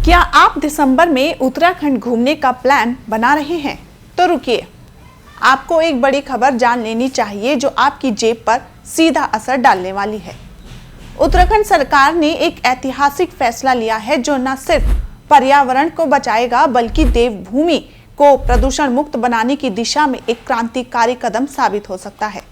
क्या आप दिसंबर में उत्तराखंड घूमने का प्लान बना रहे हैं? तो रुकिए, आपको एक बड़ी खबर जान लेनी चाहिए जो आपकी जेब पर सीधा असर डालने वाली है। उत्तराखंड सरकार ने एक ऐतिहासिक फैसला लिया है जो न सिर्फ पर्यावरण को बचाएगा बल्कि देवभूमि को प्रदूषण मुक्त बनाने की दिशा में एक क्रांतिकारी कदम साबित हो सकता है।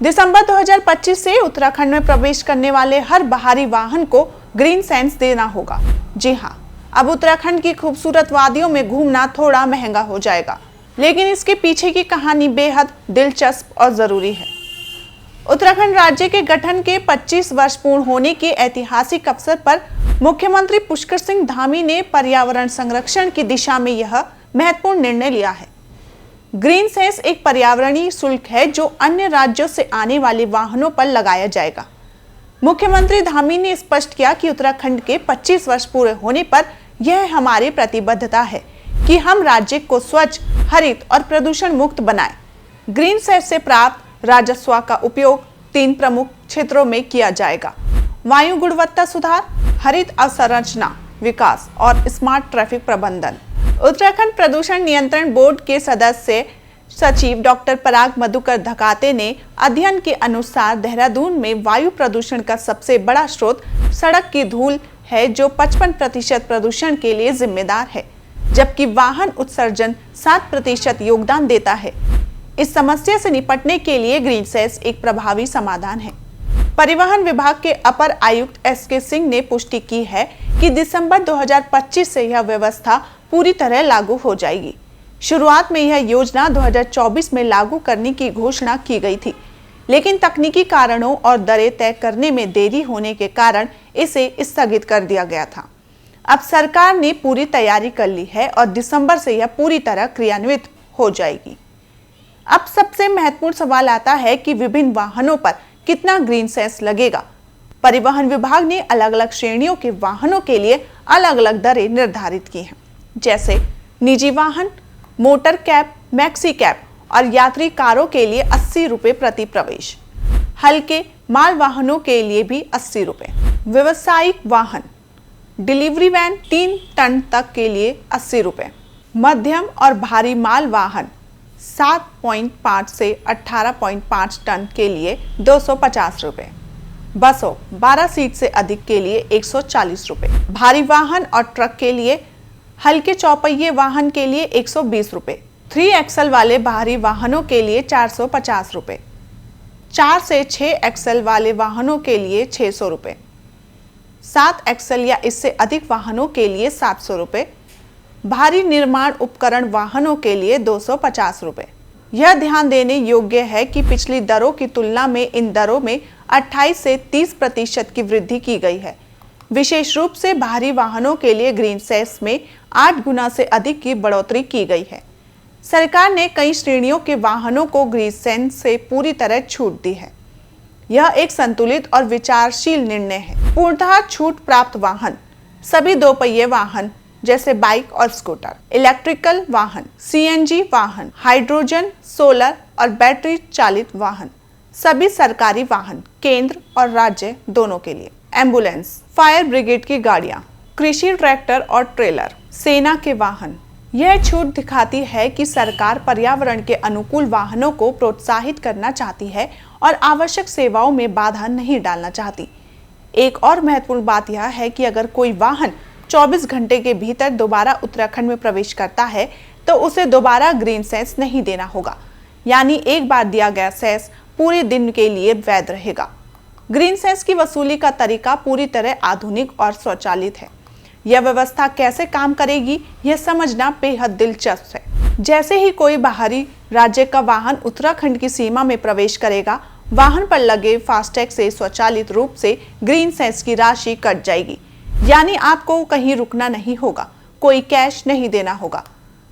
दिसंबर 2025 से उत्तराखंड में प्रवेश करने वाले हर बाहरी वाहन को ग्रीन सेंस देना होगा। जी हाँ, अब उत्तराखंड की खूबसूरत वादियों में घूमना थोड़ा महंगा हो जाएगा, लेकिन इसके पीछे की कहानी बेहद दिलचस्प और जरूरी है। उत्तराखंड राज्य के गठन के 25 वर्ष पूर्ण होने के ऐतिहासिक अवसर पर मुख्यमंत्री पुष्कर सिंह धामी ने पर्यावरण संरक्षण की दिशा में यह महत्वपूर्ण निर्णय लिया है। ग्रीन सेंस एक पर्यावरणीय शुल्क है जो अन्य राज्यों से आने वाले वाहनों पर लगाया जाएगा। मुख्यमंत्री धामी ने स्पष्ट किया कि उत्तराखंड के 25 वर्ष पूरे होने पर यह हमारी प्रतिबद्धता है कि हम राज्य को स्वच्छ, हरित और प्रदूषण मुक्त बनाएं। ग्रीन सेंस से प्राप्त राजस्व का उपयोग 3 प्रमुख क्षेत्रों में किया जाएगा: वायु गुणवत्ता सुधार, हरित अवसंरचना विकास और स्मार्ट ट्रैफिक प्रबंधन। उत्तराखंड प्रदूषण नियंत्रण बोर्ड के सदस्य सचिव डॉक्टर पराग मधुकर धकाते ने अध्ययन के अनुसार देहरादून में वायु प्रदूषण का सबसे बड़ा स्रोत सड़क की धूल है जो 55% प्रदूषण के लिए जिम्मेदार है, जबकि वाहन उत्सर्जन 7% योगदान देता है। इस समस्या से निपटने के लिए ग्रीन सेंस एक प्रभावी समाधान है। परिवहन विभाग के अपर आयुक्त एसके सिंह ने पुष्टि की है कि दिसंबर 2025 से यह व्यवस्था पूरी तरह लागू हो जाएगी। शुरुआत में यह योजना 2024 में लागू करने की घोषणा की गई थी, लेकिन तकनीकी कारणों और दरें तय करने में देरी होने के कारण इसे स्थगित कर दिया गया था। अब सरकार ने पूरी तैयारी कर ली है और दिसंबर से यह पूरी तरह क्रियान्वित हो जाएगी। अब सबसे महत्वपूर्ण सवाल आता है कि विभिन्न वाहनों पर कितना ग्रीन सेंस लगेगा। परिवहन विभाग ने अलग अलग श्रेणियों के वाहनों के लिए अलग अलग दरें निर्धारित की हैं, जैसे निजी वाहन, मोटर कैब, मैक्सी कैब और यात्री कारों के लिए 80 रुपए प्रति प्रवेश। हल्के माल वाहनों के लिए भी 80 रुपए। व्यवसायिक वाहन, डिलीवरी वैन 3 टन तक के लिए 80 रुपए। मध्यम और भारी माल वाहन 7.5 से 18.5 टन के लिए 250 रुपए। बसों 12 सीट से अधिक के लिए 140 रुपए। भारी वाहन और ट्रक के लिए, हल्के चौपहिए वाहन के लिए 120 रुपए। 3 एक्सल वाले भारी वाहनों के लिए 450 रुपए। 4 से 6 एक्सल वाले वाहनों के लिए 600 रुपए। 7 एक्सल या इससे अधिक वाहनों के लिए 700 रुपए। भारी निर्माण उपकरण वाहनों के लिए 250 रुपए। यह ध्यान देने योग्य है कि पिछली दरों की तुलना में इन दरों में 28 से 30% की वृद्धि की गई है। विशेष रूप से भारी वाहनों के लिए ग्रीन सेंस में 8 गुना से अधिक की बढ़ोतरी की गई है। सरकार ने कई श्रेणियों के वाहनों को ग्रीन सेंस से पूरी तरह छूट दी है। यह एक संतुलित और विचारशील निर्णय है। पूर्णतः छूट प्राप्त वाहन सभी 2 पहिए वाहन जैसे बाइक और स्कूटर, इलेक्ट्रिकल वाहन, सीएनजी वाहन, हाइड्रोजन, सोलर और बैटरी चालित वाहन, सभी सरकारी वाहन केंद्र और राज्य दोनों के लिए, एम्बुलेंस, फायर ब्रिगेड की गाड़ियां, कृषि ट्रैक्टर और ट्रेलर, सेना के वाहन। यह छूट दिखाती है कि सरकार पर्यावरण के अनुकूल वाहनों को प्रोत्साहित करना चाहती है और आवश्यक सेवाओं में बाधा नहीं डालना चाहती। एक और महत्वपूर्ण बात यह है कि अगर कोई वाहन 24 घंटे के भीतर दोबारा उत्तराखंड में प्रवेश करता है तो उसे दोबारा ग्रीन सेंस नहीं देना होगा, यानी एक बार दिया गया सेंस पूरे दिन के लिए वैध रहेगा। ग्रीन सेंस की वसूली का तरीका पूरी तरह आधुनिक और स्वचालित है। यह व्यवस्था कैसे काम करेगी यह समझना बेहद दिलचस्प है। जैसे ही कोई बाहरी राज्य का वाहन उत्तराखंड की सीमा में प्रवेश करेगा, वाहन पर लगे फास्टैग से स्वचालित रूप से ग्रीन सेंस की राशि कट जाएगी, यानी आपको कहीं रुकना नहीं होगा, कोई कैश नहीं देना होगा।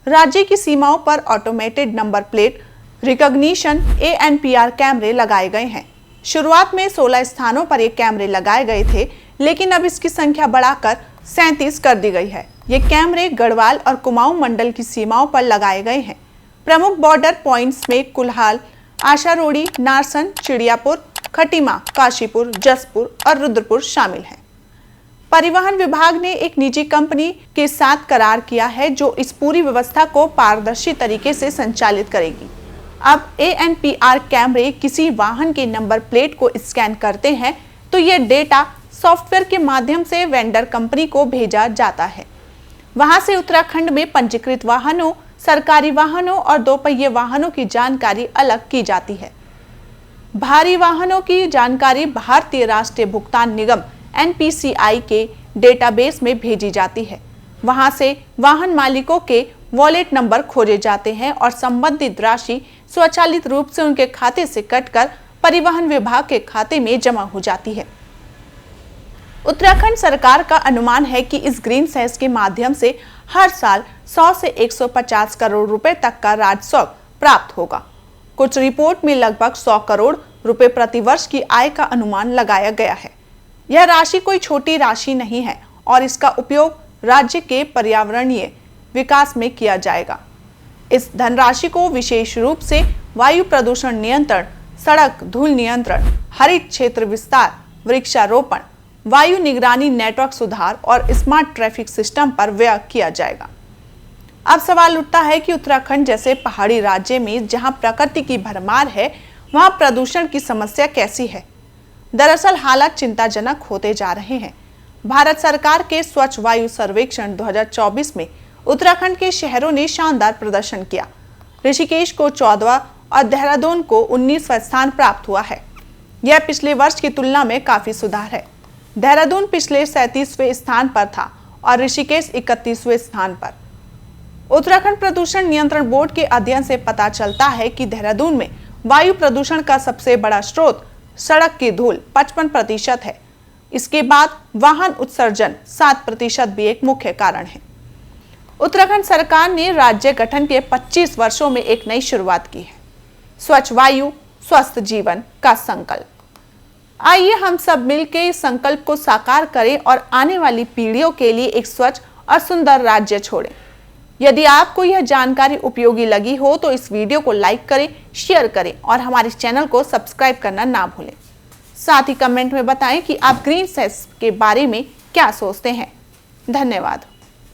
राज्य की सीमाओं पर automated number plate recognition ANPR कैमरे लगाए गए हैं। शुरुआत में 16 स्थानों पर ये कैमरे लगाए गए थे, लेकिन अब इसकी संख्या बढ़ाकर 37 कर दी गई है। ये कैमरे गढ़वाल और कुमाऊं मंडल की सीमाओं पर लगाए गए हैं। प्रमुख बॉर्डर पॉइंट्स में कुल्हाल, आशारोड़ी, नारसन, चिड़ियापुर, खटीमा, काशीपुर, जसपुर और रुद्रपुर शामिल हैं। परिवहन विभाग ने एक निजी कंपनी के साथ करार किया है जो इस पूरी व्यवस्था को पारदर्शी तरीके से संचालित करेगी। अब ANPR कैमरे किसी वाहन के नंबर प्लेट को स्कैन करते हैं तो ये डेटा सॉफ्टवेयर के माध्यम से वेंडर कंपनी को भेजा जाता है। वहां से उत्तराखंड में पंजीकृत वाहनों, सरकारी वाहनों और दोपहिए वाहनों की जानकारी अलग की जाती है। भारी वाहनों की जानकारी भारतीय राष्ट्रीय भुगतान निगम NPCI के डेटाबेस में भेजी जाती है। वहां से वाहन मालिकों के वॉलेट नंबर खोजे जाते हैं और संबंधित राशि स्वचालित रूप से उनके खाते से कटकर परिवहन विभाग के खाते में जमा हो जाती है। उत्तराखंड सरकार का अनुमान है कि इस ग्रीन सेस के माध्यम से हर साल 100 से 150 करोड़ रुपए तक का राजस्व प्राप्त होगा। कुछ रिपोर्ट में लगभग 100 करोड़ रुपए प्रति वर्ष की आय का अनुमान लगाया गया है। यह राशि कोई छोटी राशि नहीं है और इसका उपयोग राज्य के पर्यावरणीय विकास में किया जाएगा। इस धनराशि को विशेष रूप से वायु प्रदूषण नियंत्रण, सड़क धूल नियंत्रण, हरित क्षेत्र विस्तार, वृक्षारोपण, वायु निगरानी नेटवर्क सुधार और स्मार्ट ट्रैफिक सिस्टम पर व्यय किया जाएगा। अब सवाल उठता है कि उत्तराखंड जैसे पहाड़ी राज्य में जहां प्रकृति की भरमार है, वहां प्रदूषण की समस्या कैसी है? दरअसल हालात चिंताजनक होते जा रहे हैं। भारत सरकार के स्वच्छ वायु सर्वेक्षण 2024 में उत्तराखंड के शहरों ने शानदार प्रदर्शन किया। ऋषिकेश को 14वां और देहरादून को 19वां स्थान प्राप्त हुआ है। यह पिछले वर्ष की तुलना में काफी सुधार है। देहरादून पिछले 37वें स्थान पर था और ऋषिकेश 31वें स्थान पर। उत्तराखंड प्रदूषण नियंत्रण बोर्ड के अध्ययन से पता चलता है कि देहरादून में वायु प्रदूषण का सबसे बड़ा स्रोत सड़क की धूल 55% है। इसके बाद वाहन उत्सर्जन 7% भी एक मुख्य कारण है। उत्तराखंड सरकार ने राज्य गठन के 25 वर्षों में एक नई शुरुआत की है। स्वच्छ वायु, स्वस्थ जीवन का संकल्प। आइए हम सब मिलकर इस संकल्प को साकार करें और आने वाली पीढ़ियों के लिए एक स्वच्छ और सुंदर राज्य छोड़ें। यदि आपको यह जानकारी उपयोगी लगी हो तो इस वीडियो को लाइक करें, शेयर करें और हमारे चैनल को सब्सक्राइब करना ना भूलें। साथ ही कमेंट में बताएं कि आप ग्रीन सेस के बारे में क्या सोचते हैं। धन्यवाद।